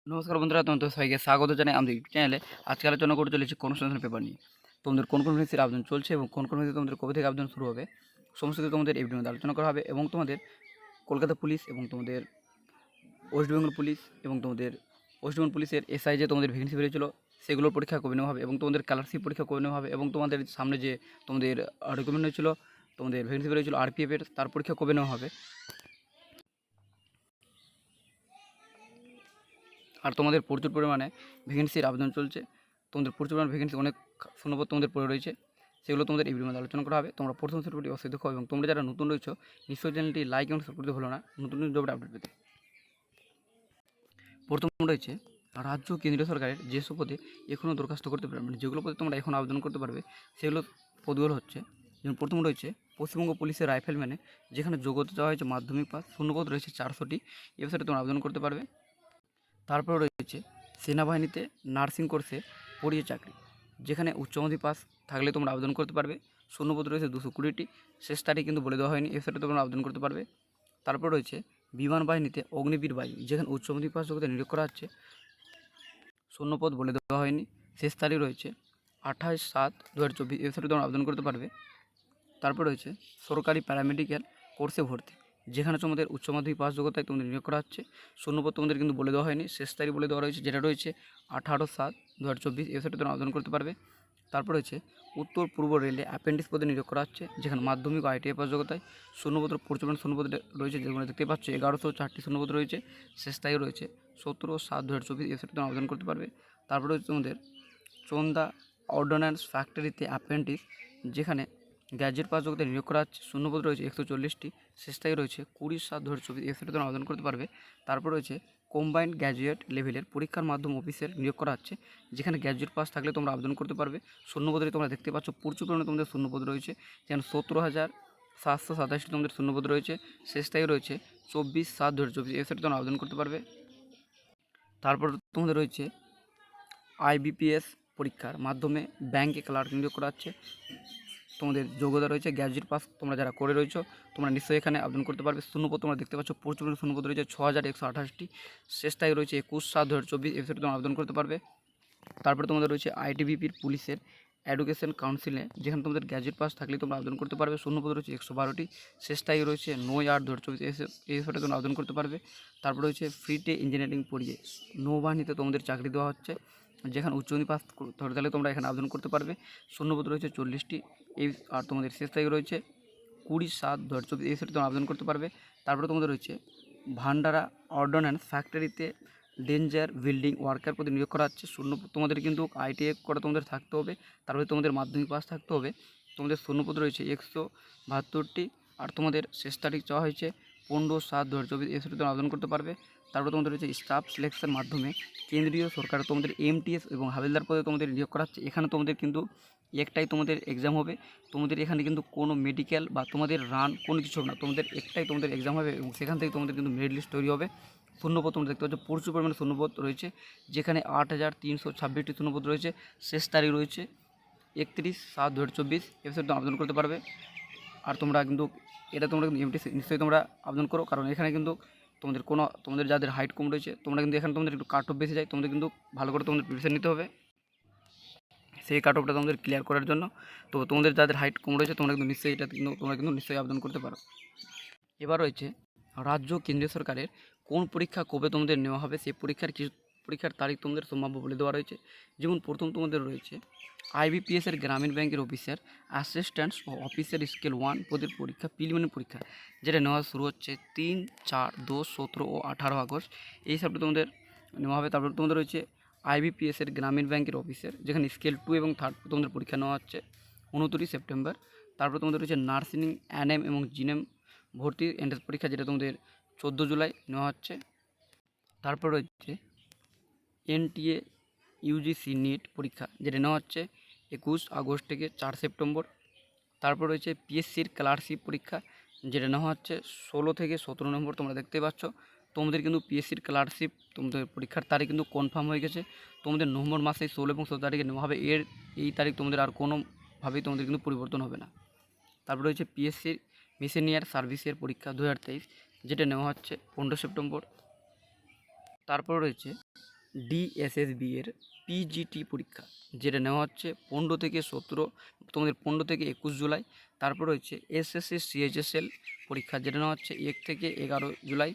নমস্কার বন্ধুরা, তোমাদের সবাইকে স্বাগত জানাই আমাদের ইউটিউব চ্যানেলে। আজকে আলোচনা করে চলেছি কনস্টিটিউশন পেপার নিয়ে। তোমাদের কোন কোন ভ্যাকেন্সির আবেদন চলছে এবং কোন কোন ভ্যাকেন্সি তোমাদের কবে থেকে আবেদন শুরু হবে, সমস্ত কিছু তোমাদের এই ভিডিওর মধ্যে আলোচনা করা হবে। এবং তোমাদের কলকাতা পুলিশ এবং তোমাদের ওয়েস্ট বেঙ্গল পুলিশ এবং তোমাদের ওয়েস্ট বেঙ্গল পুলিশের এসআই যে তোমাদের ভ্যাকেন্সি বেরিয়েছিল সেগুলোর পরীক্ষা কবে নেওয়া হবে এবং তোমাদের স্কলারশিপ পরীক্ষা কবে নেওয়া হবে এবং তোমাদের সামনে যে তোমাদের রিক্রুটমেন্ট হয়েছিল, তোমাদের ভ্যাকেন্সি বেরিয়েছিল আরপিএফের, তার পরীক্ষা কবে নেওয়া হবে। আর তোমাদের প্রচুর পরিমাণে ভ্যাকেন্সির আবেদন চলছে। তোমাদের প্রচুর পরিমাণে ভ্যাকেন্সি অনেক শূন্যপদ তোমাদের পড়ে রয়েছে, সেগুলো তোমাদের এই ভিডিওর মধ্যে আলোচনা করা হবে। তোমরা প্রথম ভিডিওটি অবশ্যই দেখো এবং তোমরা যারা নতুন রয়েছো নিশ্চয়ই চ্যানেলটি লাইক এবং সাবস্ক্রাইব করতে ভুলো না নতুন নতুন জবের আপডেট পেতে। প্রথম রয়েছে রাজ্য কেন্দ্রীয় সরকারের যেসব পদে এখনও দরখাস্ত করতে পারবে, মানে যেগুলো পদে তোমরা এখন আবেদন করতে পারবে সেগুলো পদগুলো হচ্ছে, যেমন প্রথম রয়েছে পশ্চিমবঙ্গ পুলিশের রাইফেলম্যানে, যেখানে যোগ্যতা চাওয়া হয়েছে মাধ্যমিক পাস, শূন্যপদ রয়েছে 400টি, এই বিষয়ে তোমরা আবেদন করতে পারবে। তারপর রয়েছে সেনাবাহিনীতে নার্সিং কোর্সে পড়িয়ে চাকরি, যেখানে উচ্চমাধ্যমিক পাস থাকলে তোমরা আবেদন করতে পারবে। শূন্যপদ রয়েছে 220টি, শেষ তারিখ কিন্তু বলে দেওয়া হয়নি, এর সাথে তোমরা আবেদন করতে পারবে। তারপর রয়েছে বিমান বাহিনীতে অগ্নিবীর বায়ু, যেখানে উচ্চমাধ্যমিক পাস যোগ্যতা নিয়োগ করা হচ্ছে, শূন্যপদ বলে দেওয়া হয়নি, শেষ তারিখ রয়েছে 28/7/2024, এর সাথে তোমরা আবেদন করতে পারবে। তারপর রয়েছে সরকারি প্যারামেডিক্যাল কোর্সে ভর্তি, যেখানে তোমাদের উচ্চ মাধ্যমিক পাস যোগ্যতায় তোমাদের নিয়োগ করা হচ্ছে, শূন্যপদ তোমাদের কিন্তু বলে দেওয়া হয়নি, শেষ তারিখ বলে দেওয়া রয়েছে, যেটা রয়েছে 18/7/2024, এর সাথে তোমরা আবেদন করতে পারবে। তারপর রয়েছে উত্তর পূর্ব রেলে অ্যাপেন্ডিক্স পদে নিয়োগ করা হচ্ছে, যেখানে মাধ্যমিক ও আইটিআই পাস যোগ্যতায়, শূন্যপদ প্রচুর শূন্যপদ রয়েছে, যেগুলো দেখতে পাচ্ছ 1104টি শূন্যপদ রয়েছে, শেষ তারিখ রয়েছে 17/7/2024, এর সাথে তোমরা আবেদন করতে পারবে। তারপর রয়েছে তোমাদের চন্দা অর্ডন্যান্স ফ্যাক্টরিতে অ্যাপ্রেন্টিস, যেখানে গ্র্যাজুয়েট পাস যোগ্যতায় নিয়োগ করা হচ্ছে, শূন্যপদ রয়েছে 140টি, শেষ তারিখ রয়েছে 20/7/2024, এর সাথে তোমরা আবেদন করতে পারবে। তারপর রয়েছে কম্বাইন্ড গ্র্যাজুয়েট লেভেলের পরীক্ষার মাধ্যম অফিসের নিয়োগ করা হচ্ছে, যেখানে গ্র্যাজুয়েট পাস থাকলে তোমরা আবেদন করতে পারবে। শূন্যপদে তোমরা দেখতে পাচ্ছ প্রচুর পরিমাণে তোমাদের শূন্যপদ রয়েছে, যেমন 17,727টি তোমাদের শূন্যপদ রয়েছে, শেষ তারিখ রয়েছে 24/7/2024, এর সাথে তোমরা আবেদন করতে পারবে। তারপর তোমাদের রয়েছে আইবিপিএস পরীক্ষার মাধ্যমে ব্যাংকে ক্লার্ক নিয়োগ করা হচ্ছে, তোমাদের যোগ্যতা রয়েছে গ্র্যাজুয়েট পাস, তোমরা যারা করে রয়েছো তোমরা নিশ্চয়ই এখানে আবেদন করতে পারবে। শূন্যপদ তোমরা দেখতে পাচ্ছ প্রচুর শূন্যপদ রয়েছে 6,128টি, শেষ তারিখ রয়েছে 21/7/2024, এর সাথে তোমরা আবেদন করতে পারবে। তারপরে তোমাদের রয়েছে আইটিবিপির পুলিশের এডুকেশন কাউন্সিলে, যেখানে তোমাদের গ্র্যাজুয়েট পাস থাকলে তোমরা আবেদন করতে পারবে, শূন্যপদ রয়েছে 112টি, শেষ তারিখ রয়েছে 9/8/2024, এই সাথে তোমরা আবেদন করতে পারবে। তারপর রয়েছে ফ্রিতে ইঞ্জিনিয়ারিং পড়িয়ে নৌবাহিনীতে তোমাদের চাকরি দেওয়া হচ্ছে, যেখানে উচ্চমাধ্যমিক পাস ধরে তাহলে তোমরা এখানে আবেদন করতে পারবে, শূন্যপদ রয়েছে 40টি, এই আর তোমাদের শেষ তারিখ রয়েছে 20/7/2024, এই সাথে তোমরা আবেদন করতে পারবে। তারপরে তোমাদের রয়েছে ভান্ডারা অর্ডন্যান্স ফ্যাক্টরিতে ডেঞ্জার বিল্ডিং ওয়ার্কার পদে নিয়োগ করা হচ্ছে, তোমাদের কিন্তু আইটিআই করা তোমাদের থাকতে হবে, তারপরে তোমাদের মাধ্যমিক পাস থাকতে হবে। তোমাদের শূন্যপদ রয়েছে 172টি, আর তোমাদের শেষ তারিখ চাওয়া হয়েছে 15/7/2024, এর সাথে তোমরা আবেদন করতে পারবে। তারপরে তোমাদের রয়েছে স্টাফ সিলেকশন মাধ্যমে কেন্দ্রীয় সরকার তোমাদের এমটিএস এবং হাবিলদার পদে তোমাদের নিয়োগ করা হচ্ছে, এখানে তোমাদের কিন্তু একটাই তোমাদের এক্সাম হবে, তোমাদের এখানে কিন্তু কোনো মেডিকেল বা তোমাদের রান কোনো কিছু হবে না, তোমাদের একটাই তোমাদের এক্সাম হবে এবং সেখান থেকে তোমাদের কিন্তু মেরিট লিস্ট তৈরি হবে। শূন্যপদ তোমরা দেখতে পাচ্ছ প্রচুর পরিমাণে শূন্যপদ রয়েছে, যেখানে 8,326টি শূন্যপদ রয়েছে, শেষ তারিখ রয়েছে 31/7/2024, এর আবেদন করতে পারবে। আর তোমরা কিন্তু তোমরা কিন্তু এমটি নিশ্চয়ই তোমরা আবেদন করো, কারণ এখানে কিন্তু তোমাদের যাদের হাইট কম রয়েছে তোমরা কিন্তু এখানে তোমাদের একটু কাট অফ বেশি যায়, তোমাদের কিন্তু ভালো করে তোমাদের প্রিপারেশন নিতে হবে সেই কাট অফটা তোমাদের ক্লিয়ার করার জন্য। তো তোমাদের যাদের হাইট কম রয়েছে তোমরা কিন্তু নিশ্চয়ই তোমরা কিন্তু নিশ্চয়ই আবেদন করতে পারো। এবার রয়েছে রাজ্য কেন্দ্রীয় সরকারের কোন পরীক্ষা কবে তোমাদের নেওয়া হবে, সেই পরীক্ষার তারিখ তোমাদের সম্ভাব্য বলে দেওয়া রয়েছে। যেমন প্রথম তোমাদের রয়েছে আইবিপিএসের গ্রামীণ ব্যাংকের অফিসার অ্যাসিস্ট্যান্ট ও অফিসার স্কেল 1 পদের পরীক্ষা প্রিলিমিনারি পরীক্ষা, যেটা নেওয়া শুরু হচ্ছে 3, 4, 10, 17 ও 18 আগস্ট, এই সবটা তোমাদের নেওয়া হবে। তারপর তোমাদের রয়েছে আইবিপিএসের গ্রামীণ ব্যাংকের অফিসার, যেখানে স্কেল 2 এবং 3 তোমাদের পরীক্ষা নেওয়া হচ্ছে 29 সেপ্টেম্বর। তারপর তোমাদের রয়েছে নার্সিং এনএম এবং জিএনএম ভর্তি এন্ট্রান্স পরীক্ষা, যেটা তোমাদের 14 জুলাই নেওয়া হচ্ছে। তারপর রয়েছে এনটিএ ইউজিসি নিট পরীক্ষা, যেটা নেওয়া হচ্ছে 21 আগস্ট থেকে 4 সেপ্টেম্বর। তারপর রয়েছে পিএসসির ক্লার্কশিপ পরীক্ষা, যেটা নেওয়া হচ্ছে 16 থেকে 17 নম্বর। তোমরা দেখতে পাচ্ছ তোমাদের কিন্তু পিএসসির ক্লার্কশিপ তোমাদের পরীক্ষার তারিখ কিন্তু কনফার্ম হয়ে গেছে, তোমাদের নভেম্বর মাসে 16 এবং 17 তারিখে নেওয়া হবে, এই তারিখ তোমাদের আর কোনোভাবেই তোমাদের কিন্তু পরিবর্তন হবে না। তারপর রয়েছে পিএসসির মিশনিয়ার সার্ভিসের পরীক্ষা 2023, যেটা নেওয়া হচ্ছে 15 সেপ্টেম্বর। তারপর রয়েছে ডিএসএসবি এর পিজিটি পরীক্ষা, যেটা নেওয়া হচ্ছে 15 থেকে 21 জুলাই। তারপর রয়েছে এসএসসি সিএইচএসএল পরীক্ষা, যেটা নেওয়া হচ্ছে 1 থেকে 11 জুলাই।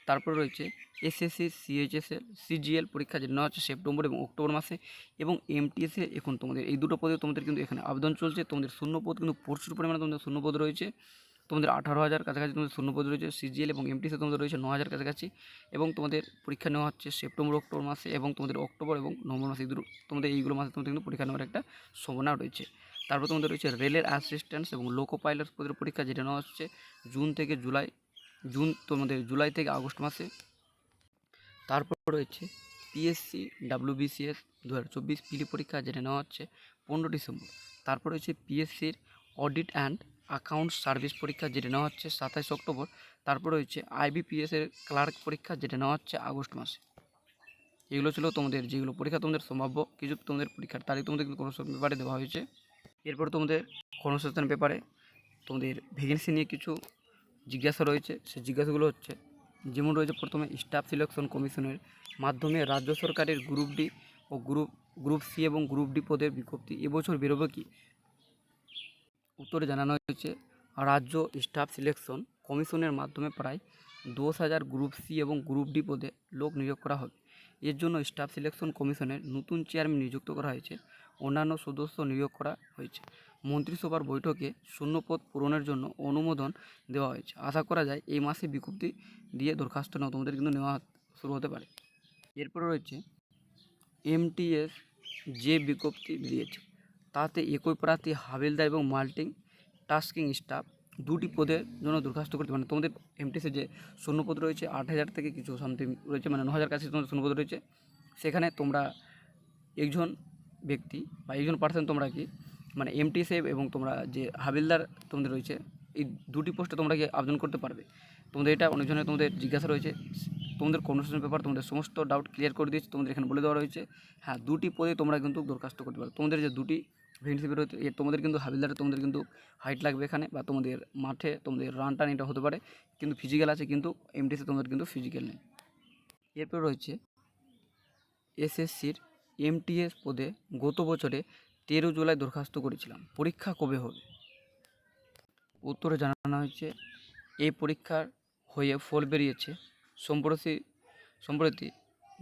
তারপর রয়েছে এসএসসি সিএইচএসএল সিজিএল পরীক্ষা, যেটা নেওয়া হচ্ছে সেপ্টেম্বর এবং অক্টোবর মাসে। এবং এমটিএসে এখন তোমাদের এই দুটো পদে তোমাদের কিন্তু এখানে আবেদন চলছে। তোমাদের শূন্যপদ কিন্তু প্রচুর পরিমাণে তোমাদের শূন্যপদ রয়েছে। তোমাদের 18,000 কাছাকাছি তোমাদের শূন্যপদ রয়েছে। সিজিএল এবং এমটিসে তোমাদের রয়েছে 9,000 কাছাকাছি। এবং তোমাদের পরীক্ষা নেওয়া হচ্ছে সেপ্টেম্বর অক্টোবর মাসে, এবং তোমাদের অক্টোবর এবং নভেম্বর মাসে তোমাদের এইগুলো মাসে তোমাদের কিন্তু পরীক্ষা নেওয়ার একটা সম্ভাবনা রয়েছে। তারপর তোমাদের রয়েছে রেলের অ্যাসিস্ট্যান্ট এবং লোকো পাইলট পদের পরীক্ষা, যেটা নেওয়া হচ্ছে জুলাই থেকে আগস্ট মাসে। তারপর রয়েছে পিএসসি ডাব্লিউবিসিএস 2024 পিলি পরীক্ষা, যেটা নেওয়া হচ্ছে 15 ডিসেম্বর। তারপর রয়েছে পিএসসির অডিট অ্যান্ড অ্যাকাউন্টস সার্ভিস পরীক্ষা, যেটা নেওয়া হচ্ছে 27 অক্টোবর। তারপর রয়েছে আইবিপিএসের ক্লার্ক পরীক্ষা, যেটা নেওয়া হচ্ছে আগস্ট মাসে। এগুলো ছিল তোমাদের যেগুলো পরীক্ষা তোমাদের সম্ভাব্য কিছু তোমাদের পরীক্ষার তারিখ তোমাদের কিন্তু কর্মসংস্থান পেপারে দেওয়া হয়েছে। এরপর তোমাদের কর্মসংস্থান পেপারে তোমাদের ভ্যাকেন্সি নিয়ে কিছু জিজ্ঞাসা রয়েছে। সেই জিজ্ঞাসাগুলো হচ্ছে, যেমন রয়েছে প্রথমে স্টাফ সিলেকশন কমিশনের মাধ্যমে রাজ্য সরকারের গ্রুপ ডি ও গ্রুপ সি এবং গ্রুপ ডি পদের বিজ্ঞপ্তি এবছর বেরোবে কি? উত্তরে জানানো হয়েছে, রাজ্য স্টাফ সিলেকশন কমিশনের মাধ্যমে প্রায় 10,000 গ্রুপ সি এবং গ্রুপ ডি পদে লোক নিয়োগ করা হবে। এর জন্য স্টাফ সিলেকশন কমিশনের নতুন চেয়ারম্যান নিযুক্ত করা হয়েছে, অন্যান্য সদস্য নিয়োগ করা হয়েছে। মন্ত্রিসভার বৈঠকে শূন্যপদ পূরণের জন্য অনুমোদন দেওয়া হয়েছে। আশা করা যায় এই মাসে বিজ্ঞপ্তি দিয়ে দরখাস্ত নেওয়া তোমাদের কিন্তু নেওয়া শুরু হতে পারে। এরপরে রয়েছে এমটিএস যে বিজ্ঞপ্তি বেরিয়েছে, তাতে একই প্রার্থী হাবিলদার এবং মাল্টি টাস্কিং স্টাফ দুটি পদের জন্য দরখাস্ত করতে পারে। তোমাদের এমটিসে যে শূন্যপদ রয়েছে 8,000 থেকে কিছু সামথিং রয়েছে, মানে 9,000 কাছে তোমাদের শূন্যপদ রয়েছে। সেখানে তোমরা একজন ব্যক্তি বা একজন পার্সন তোমরা কি মানে এমটিএসে এবং তোমরা যে হাবিলদার তোমাদের রয়েছে, এই দুটি পোস্টে তোমরা কি আবেদন করতে পারবে। তোমাদের এটা অনেকজনের তোমাদের জিজ্ঞাসা রয়েছে। তোমাদের কনভারসেশন পেপার তোমাদের সমস্ত ডাউট ক্লিয়ার করে দিয়েছে, তোমাদের এখানে বলে দেওয়া রয়েছে। হ্যাঁ, দুটি পদে তোমরা কিন্তু দরখাস্ত করতে পারো। তোমাদের যে দুটি ভ্যাকেন্সি বেরোতে তোমাদের কিন্তু হাবিলদারে তোমাদের কিন্তু হাইট লাগবে এখানে, বা তোমাদের মাঠে তোমাদের রান টান এটা হতে পারে, কিন্তু ফিজিক্যাল আছে, কিন্তু এমটিসে তোমাদের কিন্তু ফিজিক্যাল নেই। এরপর রয়েছে এসএসসির এমটিএস পদে গত বছরে 13 জুলাই দরখাস্ত করেছিলাম, পরীক্ষা কবে হবে? উত্তরে জানানো হয়েছে, এই পরীক্ষার হয়ে ফল বেরিয়েছে। সম্প্রতি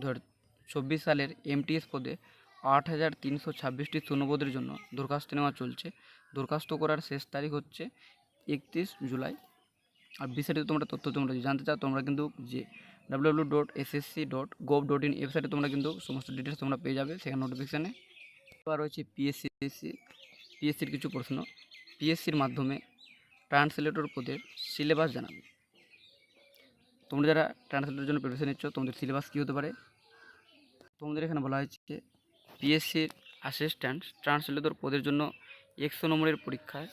2024 সালের এমটিএস পদে 8,326টি শূন্যপদের জন্য দরখাস্ত নেওয়া চলছে। দরখাস্ত করার শেষ তারিখ হচ্ছে 31 জুলাই। আর বিস্তারিত তোমরা তথ্য তোমরা যদি জানতে চাও, তোমরা কিন্তু যে www.ssc.gov.in ওয়েবসাইটে তোমরা কিন্তু সমস্ত ডিটেলস তোমরা পেয়ে যাবে সেখানে নোটিফিকেশানে। এবার রয়েছে পিএসসির কিছু প্রশ্ন। পিএসসির মাধ্যমে ট্রান্সলেটর পদের সিলেবাস জানাবে। তোমরা যারা ট্রান্সলেটরের জন্য প্রিপারেশন নিচ্ছ, তোমাদের সিলেবাস কী হতে পারে? তোমাদের এখানে বলা হয়েছে পিএসসির অ্যাসিস্ট্যান্ট ট্রান্সলেটর পদের জন্য 100 নম্বরের পরীক্ষায়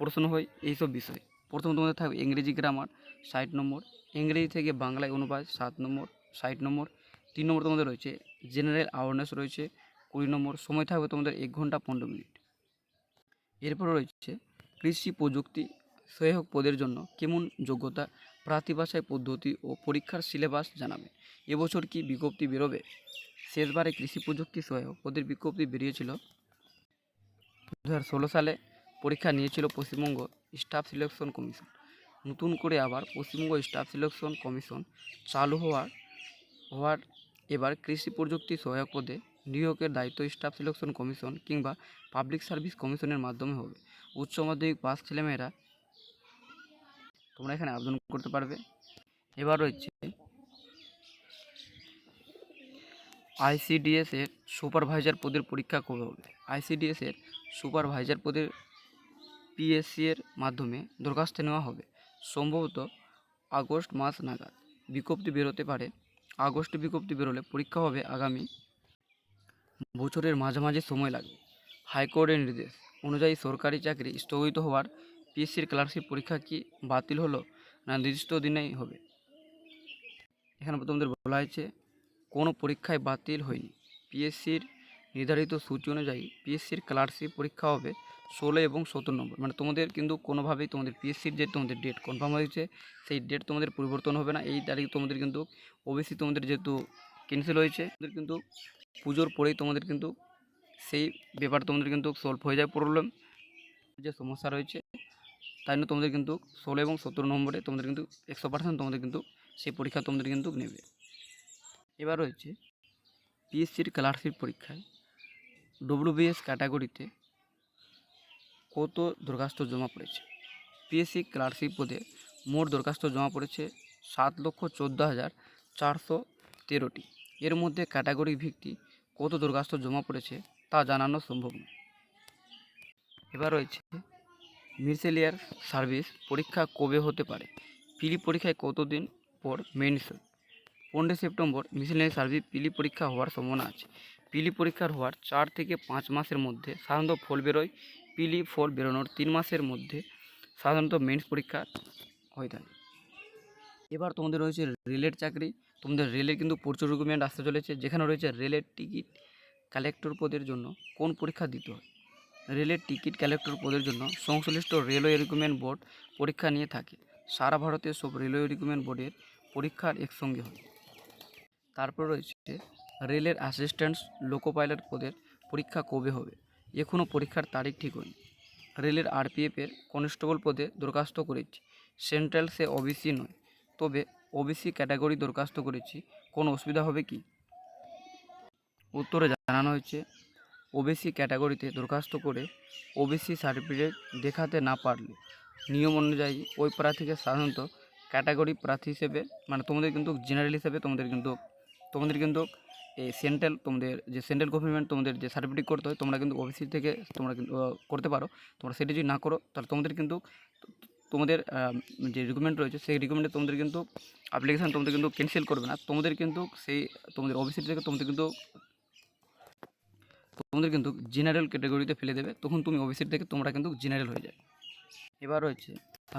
প্রশ্ন হয় এইসব বিষয়। প্রথম তোমাদের থাকবে ইংরেজি গ্রামার 60 নম্বর, ইংরেজি থেকে বাংলায় অনুবাদ 7 নম্বর 60 নম্বর। 3 নম্বর তোমাদের রয়েছে জেনারেল অ্যাওয়ারনেস রয়েছে 20 নম্বর। সময় থাকবে তোমাদের 1 ঘন্টা 15 মিনিট। এরপর রয়েছে কৃষি প্রযুক্তি সহায়ক পদের জন্য কেমন যোগ্যতা, প্রার্থী বাছাই পদ্ধতি ও পরীক্ষার সিলেবাস জানাবে। এবছর কি বিজ্ঞপ্তি বেরোবে? শেষবারে কৃষি প্রযুক্তি সহায়ক পদের বিজ্ঞপ্তি বেরিয়েছিল 2016 সালে। পরীক্ষা নিয়েছিল পশ্চিমবঙ্গ স্টাফ সিলেকশন কমিশন। নতুন করে আবার পশ্চিমবঙ্গ স্টাফ সিলেকশন কমিশন চালু হওয়ার এবার কৃষি প্রযুক্তি সহায়ক পদে নিয়োগের দায়িত্ব স্টাফ সিলেকশন কমিশন কিংবা পাবলিক সার্ভিস কমিশনের মাধ্যমে হবে। উচ্চ মাধ্যমিক পাস ছেলেমেয়েরা তোমরা এখানে আবেদন করতে পারবে। এবার রয়েছে আইসিডিএস এর সুপারভাইজার পদের পরীক্ষা কবে হবে? আইসিডিএস এর সুপারভাইজার পদের পিএসসি এর মাধ্যমে দরখাস্ত নেওয়া হবে সম্ভবত আগস্ট মাস নাগাদ। বিজ্ঞপ্তি বেরোতে পারে। আগস্টে বিজ্ঞপ্তি বেরোলে পরীক্ষা হবে আগামী বছরের মাঝামাঝি সময় লাগবে। হাইকোর্টের নির্দেশ অনুযায়ী সরকারি চাকরি স্থগিত হওয়ার পিএসসির ক্লার্কশিপ পরীক্ষা কি বাতিল হলো না নির্দিষ্ট দিনেই হবে? এখানে তোমাদের বলা হয়েছে কোনো পরীক্ষায় বাতিল হয়নি। পিএসসির নির্ধারিত সূচি অনুযায়ী পিএসসির ক্লার্কশিপ পরীক্ষা হবে 16 এবং 17 নম্বর। মানে তোমাদের কিন্তু কোনোভাবেই তোমাদের পিএসসির যে তোমাদের ডেট কনফার্ম হয়েছে সেই ডেট তোমাদের পরিবর্তন হবে না। এই তারিখ তোমাদের কিন্তু ওবিসি তোমাদের যেহেতু ক্যান্সেল হয়েছে। তোমাদের কিন্তু পুজোর পরেই তোমাদের কিন্তু সেই ব্যাপার তোমাদের কিন্তু সলভ হয়ে যায়, প্রবলেম যে সমস্যা রয়েছে। তাই জন্য তোমাদের কিন্তু 16 এবং 17 নম্বরে তোমাদের কিন্তু 100% তোমাদের কিন্তু সেই পরীক্ষা তোমাদের কিন্তু নেবে। এবার রয়েছে পিএসসির স্কলারশিপ পরীক্ষায় ডব্লিউবিএস ক্যাটাগরিতে কত দরখাস্ত জমা পড়েছে। পিএসসি স্কলারশিপ পদে মোট দরখাস্ত জমা পড়েছে 7,14,413টি। এর মধ্যে ক্যাটাগরি ভিত্তি কত দরখাস্ত জমা পড়েছে তা জানানো সম্ভব নয়। এবার রয়েছে মিসেলিয়ার সার্ভিস পরীক্ষা কবে হতে পারে। পিলি পরীক্ষায় কতদিন পর মেন্স? 15 সেপ্টেম্বর মিসেলিয়ার সার্ভিস পিলি পরীক্ষা হওয়ার সম্ভাবনা আছে। পিলি পরীক্ষার হওয়ার 4 থেকে 5 মাসের মধ্যে সাধারণত ফল বেরোয়। পিলি ফল বেরোনোর 3 মাসের মধ্যে সাধারণত মেন্স পরীক্ষা হয়ে থাকে। এবার তোমাদের রয়েছে রেলের চাকরি। তোমাদের রেলের কিন্তু প্রচুর রিক্রুটমেন্ট আসতে চলেছে, যেখানে রয়েছে রেলের টিকিট কালেক্টর পদের জন্য কোন পরীক্ষা দিতে হয়। রেলের টিকিট কালেক্টর পদের জন্য সংশ্লিষ্ট রেলওয়ে রিক্রুটমেন্ট বোর্ড পরীক্ষা নিয়ে থাকে। সারা ভারতের সব রেলওয়ে রিক্রুটমেন্ট বোর্ডের পরীক্ষার একসঙ্গে হয়। তারপর রয়েছে রেলের অ্যাসিস্ট্যান্ট লোকো পাইলট পদের পরীক্ষা কবে হবে। এখনও পরীক্ষার তারিখ ঠিক হয়নি। রেলের আরপিএফের কনস্টেবল পদে দরখাস্ত করেছি। সেন্ট্রাল সে ওবিসি নয়, তবে ওবিসি ক্যাটাগরি দরখাস্ত করেছি, কোনো অসুবিধা হবে কি? উত্তরে জানানো হয়েছে ওবিসি ক্যাটাগরিতে দরখাস্ত করে ওবিসি সার্টিফিকেট দেখাতে না পারলে নিয়ম অনুযায়ী ওই প্রার্থীকে সাধারণত ক্যাটাগরি প্রার্থী হিসেবে, মানে তোমাদের কিন্তু জেনারেল হিসেবে তোমাদের কিন্তু এই সেন্ট্রাল, তোমাদের যে সেন্ট্রাল গভর্নমেন্ট তোমাদের যে সার্টিফিকেট করতে হয়, তোমরা কিন্তু ওবিসি থেকে তোমরা কিন্তু করতে পারো। তোমরা সেটি যদি না করো তাহলে তোমাদের কিন্তু তোমাদের যে রিকমেন্ড রয়েছে সেই রিকমেন্ডে তোমাদের কিন্তু অ্যাপ্লিকেশান তোমাদের কিন্তু ক্যান্সেল করবে না। তোমাদের কিন্তু সেই তোমাদের ওবিসি থেকে তোমাদের কিন্তু জেনারেল ক্যাটাগরিতে ফেলে দেবে, তখন তুমি ওবিসি থেকে তোমরা কিন্তু জেনারেল হয়ে যায়। এবার রয়েছে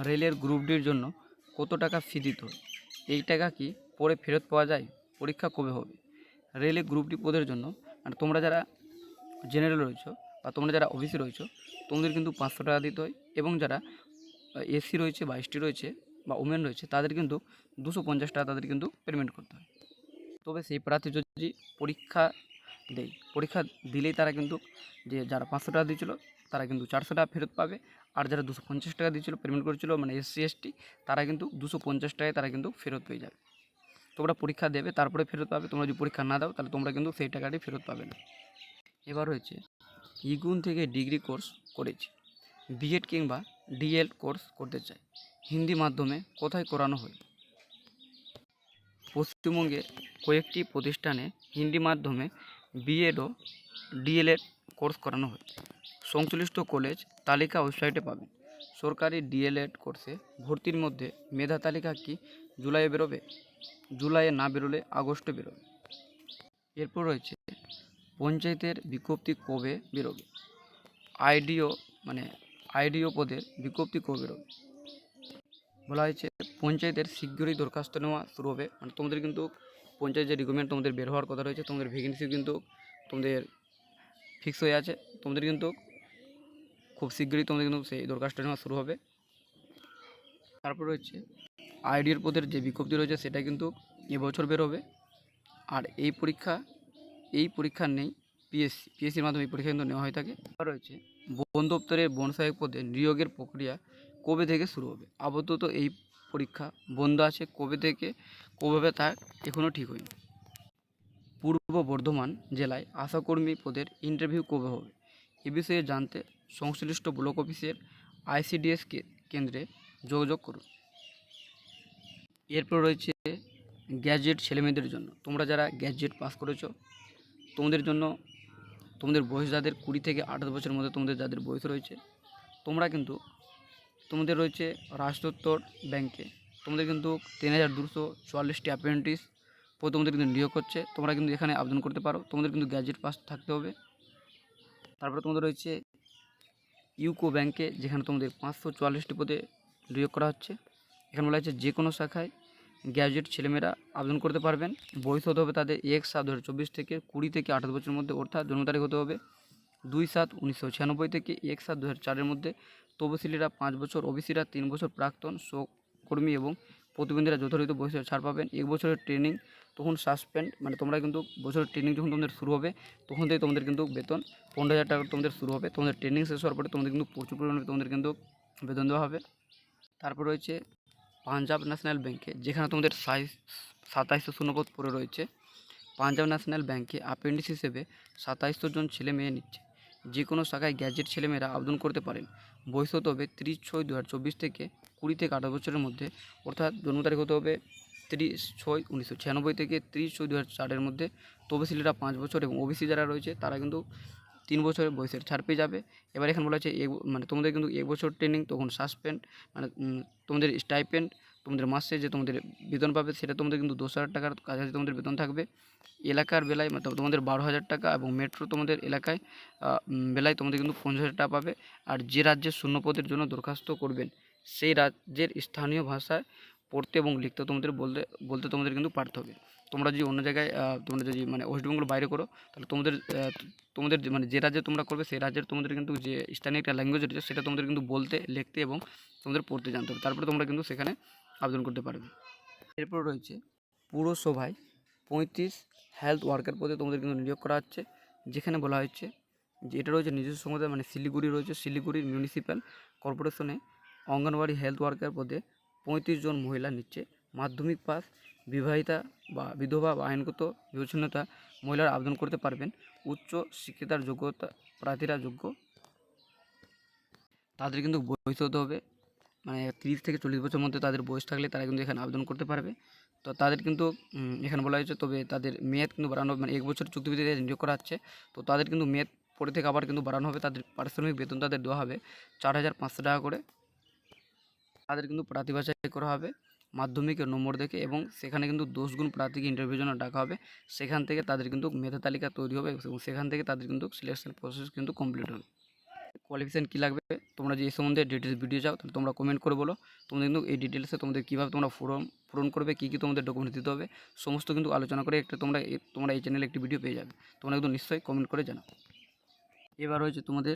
রেলের গ্রুপ ডির জন্য কত টাকা ফি দিতে হয়। এই টাকা কি পরে ফেরত পাওয়া যায়? পরীক্ষা কবে হবে? রেলে গ্রুপ ডি পদের জন্য, মানে তোমরা যারা জেনারেল রয়েছো বা তোমরা যারা ওবিসি রয়েছো, তোমাদের কিন্তু 500 টাকা দিতে হয়, এবং যারা এসসি রয়েছে বা এসটি রয়েছে বা ওমেন রয়েছে তাদের কিন্তু 250 টাকা তাদের কিন্তু পেমেন্ট করতে হয়। তবে সেই প্রার্থী যদি পরীক্ষা দেয়, পরীক্ষা দিলেই তারা কিন্তু যে যারা 500 টাকা দিয়েছিলো তারা কিন্তু 400 টাকা ফেরত পাবে, আর যারা 250 টাকা দিয়েছিলো পেমেন্ট করেছিলো মানে এসসি এসটি, তারা কিন্তু 250 টাকায় তারা কিন্তু ফেরত পেয়ে যাবে। তোমরা পরীক্ষা দেবে তারপরে ফেরত পাবে, তোমরা যদি পরীক্ষা না দাও তাহলে তোমরা কিন্তু সেই টাকাটি ফেরত পাবে না। এবার হচ্ছে ইগুন থেকে ডিগ্রি কোর্স করেছি, বিএড কিংবা ডিএল কোর্স করতে চাই, হিন্দি মাধ্যমে কোথায় করানো হয়? পশ্চিমবঙ্গের কয়েকটি প্রতিষ্ঠানে হিন্দি মাধ্যমে বিএড ও ডিএলএড কোর্স করানো হয়। সংশ্লিষ্ট কলেজ তালিকা ওয়েবসাইটে পাবেন। সরকারি ডিএলএড কোর্সে ভর্তির মধ্যে মেধা তালিকা কি জুলাইয়ে বেরোবে? জুলাইয়ে না বেরোলে আগস্টে বেরোবে। এরপর রয়েছে পঞ্চায়েতের বিজ্ঞপ্তি কবে বেরোবে? আইডিও আইডিও পদের বিজ্ঞপ্তি কবে বেরোবে? বলা হয়েছে পঞ্চায়েতের শীঘ্রই দরখাস্ত নেওয়া শুরু হবে, মানে তোমাদের কিন্তু পঞ্চায়েত যে রিক্রুটমেন্ট তোমাদের বের হওয়ার কথা রয়েছে, তোমাদের ভ্যাকেন্সি কিন্তু তোমাদের ফিক্স হয়ে আছে, তোমাদের কিন্তু খুব শীঘ্রই তোমাদের কিন্তু সেই দরখাস্ত নেওয়া শুরু হবে। তারপর রয়েছে আইডির পদের যে বিজ্ঞপ্তি রয়েছে সেটা কিন্তু এবছর বের হবে। আর এই পরীক্ষা নেই পিএসসির মাধ্যমে এই পরীক্ষা কিন্তু নেওয়া হয়ে থাকে। আর রয়েছে বন দপ্তরের বন সহায়ক পদে নিয়োগের প্রক্রিয়া কবে থেকে শুরু হবে? আপাতত এই পরীক্ষা বন্ধ আছে, কবে থেকে কবে তা এখনও ঠিক হয়নি। পূর্ব বর্ধমান জেলায় আশাকর্মী পদের ইন্টারভিউ কবে হবে? এ বিষয়ে জানতে সংশ্লিষ্ট ব্লক অফিসের আইসিডিএস কেন্দ্রে যোগাযোগ করুন। এরপর রয়েছে গ্র্যাজুয়েট ছেলেমেয়েদের জন্য, তোমরা যারা গ্র্যাজুয়েট পাস করেছো তোমাদের জন্য, তোমাদের বয়স যাদের 20 থেকে 28 বছরের মধ্যে তোমাদের যাদের বয়স রয়েছে, তোমরা কিন্তু তোমাদের রয়েছে রাষ্ট্রোত্তর ব্যাংকে তোমাদের কিন্তু 3244টি অ্যাপ্রেন্টিস তোমাদের কিন্তু নিয়োগ করছে। তোমরা কিন্তু এখানে আবেদন করতে পারো, তোমাদের কিন্তু গ্র্যাজুয়েট পাস থাকতে হবে। তারপরে তোমাদের রয়েছে ইউকো ব্যাংকে, যেখানে তোমাদের 544টি পদে নিয়োগ করা হচ্ছে। এখানে বলা হচ্ছে যে কোনো শাখায় গ্র্যাজুয়েট ছেলেমেয়েরা আবেদন করতে পারবেন। বয়স হতে হবে তাদের 1/7/2024 থেকে 20 থেকে 28 বছরের মধ্যে, অর্থাৎ জন্ম তারিখ হতে হবে 2/7/1996 থেকে 1/7/2004 মধ্যে। তপশিলীরা 5 বছর, ওবিসিরা 3 বছর, প্রাক্তন সহকর্মী এবং প্রতিবন্ধীরা যথাযথ বয়সে ছাড় পাবেন। 1 বছরের ট্রেনিং তখন সাসপেন্ড, মানে তোমরা কিন্তু বছরের ট্রেনিং যখন তোমাদের শুরু হবে তখন থেকে তোমাদের কিন্তু বেতন 15,000 টাকা তোমাদের শুরু হবে। তোমাদের ট্রেনিং শেষ হওয়ার পরে তোমাদের কিন্তু প্রচুর পরিমাণে তোমাদের কিন্তু বেতন দেওয়া হবে। তারপর রয়েছে পাঞ্জাব ন্যাশনাল ব্যাঙ্কে, যেখানে তোমাদের 2700 শূন্যপদ পড়ে রয়েছে। পাঞ্জাব ন্যাশনাল ব্যাঙ্কে অ্যাপ্রেন্টিস হিসেবে 2700 জন ছেলে মেয়ে নিচ্ছে। যে কোনো শাখায় গ্র্যাজুয়েট ছেলেমেয়েরা আবেদন করতে পারেন। বয়স হতে হবে 30/6/2024 থেকে 20 থেকে 28 বছরের মধ্যে, অর্থাৎ জন্ম তারিখ হতে হবে 30/6/1996 থেকে 30/6/2004 মধ্যে। তফসিলিরা 5 বছর এবং ওবিসি যারা রয়েছে তারা কিন্তু 3 বছরের বয়সের ছাড় পেয়ে যাবে। এবার এখানে বলা হচ্ছে মানে তোমাদের কিন্তু 1 বছর ট্রেনিং, তখন সাসপেন্ড, মানে তোমাদের স্টাইপেন্ড, তোমাদের মাসে যে তোমাদের বেতন পাবে সেটা তোমাদের কিন্তু 10,000 টাকার কাছাকাছি তোমাদের বেতন থাকবে। এলাকার বেলায় মানে তোমাদের 12,000 টাকা, এবং মেট্রো তোমাদের এলাকায় বেলায় তোমাদের কিন্তু 50,000 টাকা পাবে। আর যে রাজ্যের শূন্যপদের জন্য দরখাস্ত করবেন সেই রাজ্যের স্থানীয় ভাষায় পড়তে এবং লিখতে তোমাদের বলতে তোমাদের কিন্তু পারতে হবে। তোমরা যদি অন্য জায়গায় তোমরা যদি মানে ওয়েস্ট বেঙ্গল বাইরে করো, তাহলে তোমাদের মানে যে রাজ্যে তোমরা করবে সেই রাজ্যের তোমাদের কিন্তু যে স্থানীয় একটা ল্যাঙ্গুয়েজ রয়েছে সেটা তোমাদের কিন্তু বলতে, লিখতে এবং তোমাদের পড়তে জানতে হবে। তারপরে তোমরা কিন্তু সেখানে আবেদন করতে পারবে। এরপর রয়েছে পুরসভায় 35 হেলথ ওয়ার্কার পদে তোমাদের কিন্তু নিয়োগ করা হচ্ছে, যেখানে বলা হয়েছে যে এটা রয়েছে নিজস্ব সমুদায়, মানে শিলিগুড়ি রয়েছে, শিলিগুড়ির মিউনিসিপ্যাল কর্পোরেশনে অঙ্গনওয়াড়ি হেলথ ওয়ার্কার পদে 35 জন মহিলা নিচ্ছে। মাধ্যমিক পাস, বিবাহিতা বা বিধবা বা আইনগত বিচ্ছিন্নতা মহিলারা আবেদন করতে পারবেন। উচ্চ শিক্ষিতার যোগ্যতা প্রার্থীরা যোগ্য, তাদের কিন্তু বয়স হতে হবে মানে 30 থেকে 40 বছরের মধ্যে তাদের বয়স থাকলে তারা কিন্তু এখানে আবেদন করতে পারবে। তো তাদের কিন্তু এখানে বলা হয়েছে, তবে তাদের মেয়াদ কিন্তু বাড়ানো, মানে 1 বছর চুক্তিভিত্তিতে নিয়োগ করা হচ্ছে। তো তাদের কিন্তু মেয়াদ পরে থেকে আবার কিন্তু বাড়ানো হবে। তাদের পারিশ্রমিক বেতন তাদের দেওয়া হবে 4,500 টাকা করে। তাদের কিন্তু প্রার্থী বাছাই করা হবে মাধ্যমিকের নম্বর দেখে, এবং সেখানে কিন্তু 10 গুণ প্রার্থীকে ইন্টারভিউর জন্য ডাকা হবে। সেখান থেকে তাদের কিন্তু মেধা তালিকা তৈরি হবে এবং সেখান থেকে তাদের কিন্তু সিলেকশন প্রসেস কিন্তু কমপ্লিট হবে। কোয়ালিফিকেশান কী লাগবে, তোমরা যে এই সম্বন্ধে ডিটেলস ভিডিও চাও তাহলে তোমরা কমেন্ট করে বলো। তোমরা কিন্তু এই ডিটেলসে তোমাদের কীভাবে তোমরা ফর্ম পূরণ করবে, কী কী তোমাদের ডকুমেন্টস দিতে হবে, সমস্ত কিন্তু আলোচনা করে একটা তোমরা এই চ্যানেলে একটি ভিডিও পেয়ে যাবে। তোমরা কিন্তু নিশ্চয়ই কমেন্ট করে জানাও। এবার হচ্ছে তোমাদের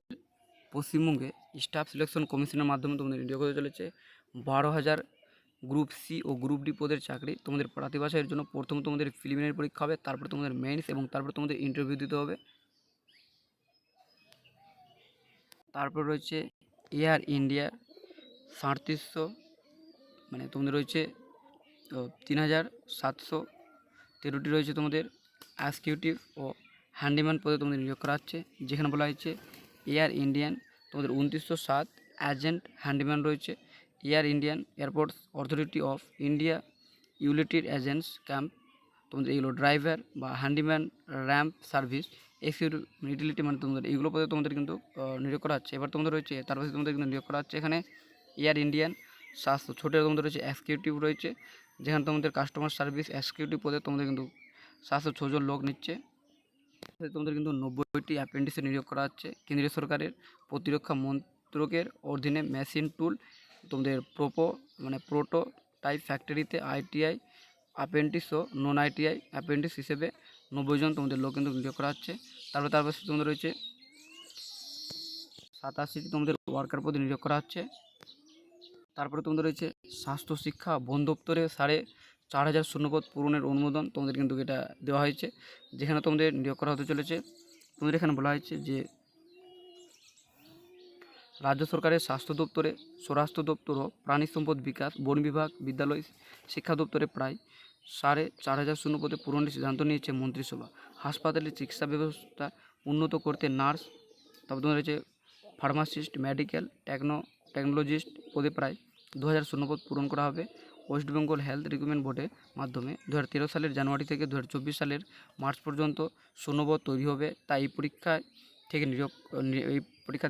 পশ্চিমবঙ্গে স্টাফ সিলেকশন কমিশনের মাধ্যমে তোমাদের নিয়োগ হতে চলেছে 12,000 গ্রুপ সি ও গ্রুপ ডি পদের চাকরি। তোমাদের প্রার্থী বাছাইয়ের জন্য প্রথম তোমাদের প্রিলিমিনারি পরীক্ষা হবে, তারপরে তোমাদের মেইনস, এবং তারপরে তোমাদের ইন্টারভিউ দিতে হবে। তারপর রয়েছে এয়ার ইন্ডিয়া 3700, মানে তোমাদের রয়েছে 3,713টি রয়েছে তোমাদের এক্সিকিউটিভ ও হ্যান্ডিম্যান পদে তোমাদের নিয়োগ করা হচ্ছে, যেখানে বলা হয়েছে এয়ার ইন্ডিয়ান তোমাদের 2907 এজেন্ট হ্যান্ডিম্যান রয়েছে। Air Indian airports authority of India utility agents camp, তোমাদের এগুলো ড্রাইভার বা handyman ramp service executive utility, মানে তোমাদের এইগুলো পদে তোমাদের কিন্তু নিয়োগ করা হচ্ছে। এবার তোমাদের রয়েছে তার পাশে তোমাদের কিন্তু নিয়োগ করা হচ্ছে এখানে এয়ার ইন্ডিয়ান 700 ছোটো তোমাদের রয়েছে এক্সিকিউটিভ রয়েছে, যেখানে তোমাদের কাস্টমার সার্ভিস এক্সিকিউটিভ পদে তোমাদের কিন্তু 706 জন লোক নিচ্ছে। তোমাদের কিন্তু 90টি অ্যাপ্রেন্টিসে নিয়োগ করা হচ্ছে। কেন্দ্রীয় সরকারের প্রতিরক্ষা মন্ত্রকের অধীনে মেশিন টুল তোমাদের প্রোটোটাইপ ফ্যাক্টরিতে আইটিআই অ্যাপ্রেন্টিস ও নন আইটিআই অ্যাপ্রেন্টিস হিসেবে 90 জন তোমাদের লোক কিন্তু নিয়োগ করা হচ্ছে। তারপর তোমাদের রয়েছে 87টি তোমাদের ওয়ার্কার পদে নিয়োগ করা হচ্ছে। তারপরে তোমাদের রয়েছে স্বাস্থ্য শিক্ষা বন দপ্তরে 4,500 শূন্যপদ পূরণের অনুমোদন তোমাদের কিন্তু এটা দেওয়া হয়েছে, যেখানে তোমাদের নিয়োগ করা হতে চলেছে। তোমাদের এখানে বলা হয়েছে যে রাজ্য সরকারের স্বাস্থ্য দপ্তরে, স্বরাষ্ট্র দপ্তর ও প্রাণী সম্পদ বিকাশ, বন বিভাগ, বিদ্যালয় শিক্ষা দপ্তরে প্রায় 4,500 শূন্যপদে পূরণের সিদ্ধান্ত নিয়েছে মন্ত্রিসভা। হাসপাতালের চিকিৎসা ব্যবস্থা উন্নত করতে নার্স, তারপর তোমাদের রয়েছে ফার্মাসিস্ট, মেডিকেল টেকনোলজিস্ট পদে প্রায় 2,000 শূন্যপদ পূরণ করা হবে। ওয়েস্ট বেঙ্গল হেলথ রিক্রুটমেন্ট বোর্ডের মাধ্যমে 2013 সালের জানুয়ারি থেকে 2024 সালের মার্চ পর্যন্ত শূন্যপদ তৈরি হবে, তাই এই পরীক্ষা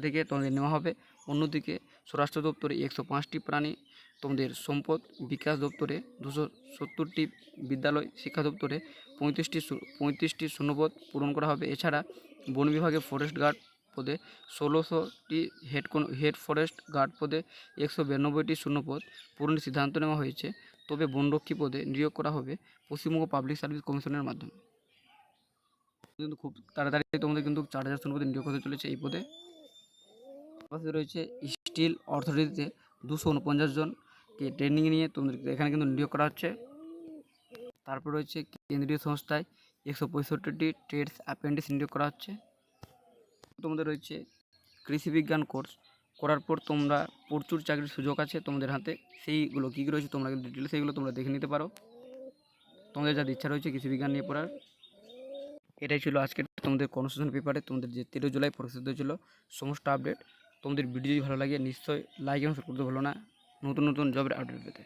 থেকে তোমাদের নেওয়া হবে। অন্যদিকে স্বরাষ্ট্র দপ্তরে 105টি প্রাণী তোমাদের সম্পদ বিকাশ দপ্তরে 270টি, বিদ্যালয় শিক্ষা দপ্তরে 35টি শূন্যপদ পূরণ করা হবে। এছাড়া বন বিভাগে ফরেস্ট গার্ড পদে 1600টি, হেড ফরেস্ট গার্ড পদে 192টি শূন্যপদ পূরণের সিদ্ধান্ত নেওয়া হয়েছে। তবে বনরক্ষী পদে নিয়োগ করা হবে পশ্চিমবঙ্গ পাবলিক সার্ভিস কমিশনের মাধ্যমে। কিন্তু খুব তাড়াতাড়ি তোমাদের কিন্তু 4,000 শূন্যপদে নিয়োগ হতে চলেছে এই পদে। পাশে রয়েছে স্টিল অথরিটিতে 249 জনকে ট্রেনিং নিয়ে তোমাদের এখানে কিন্তু নিয়োগ করা হচ্ছে। তারপর রয়েছে কেন্দ্রীয় সংস্থায় 165টি ট্রেডস অ্যাপ্রেন্টিস নিয়োগ করা হচ্ছে। তোমাদের রয়েছে কৃষি বিজ্ঞান কোর্স করার পর তোমরা প্রচুর চাকরির সুযোগ আছে তোমাদের হাতে। সেইগুলো কী কী রয়েছে তোমরা কিন্তু ডিটেলস সেইগুলো তোমরা দেখে নিতে পারো তোমাদের যাদের ইচ্ছা রয়েছে কৃষি বিজ্ঞান নিয়ে পড়ার। এটাই ছিল আজকের তোমাদের কনস্টিটিউশন পেপারে তোমাদের যে 13 জুলাই প্রকাশিত ছিল সমস্ত আপডেট। তোমাদের ভিডিও যদি ভালো লাগে নিশ্চয়ই লাইক এবং শেয়ার করতে ভুলো না নতুন নতুন জবের আপডেট পেতে।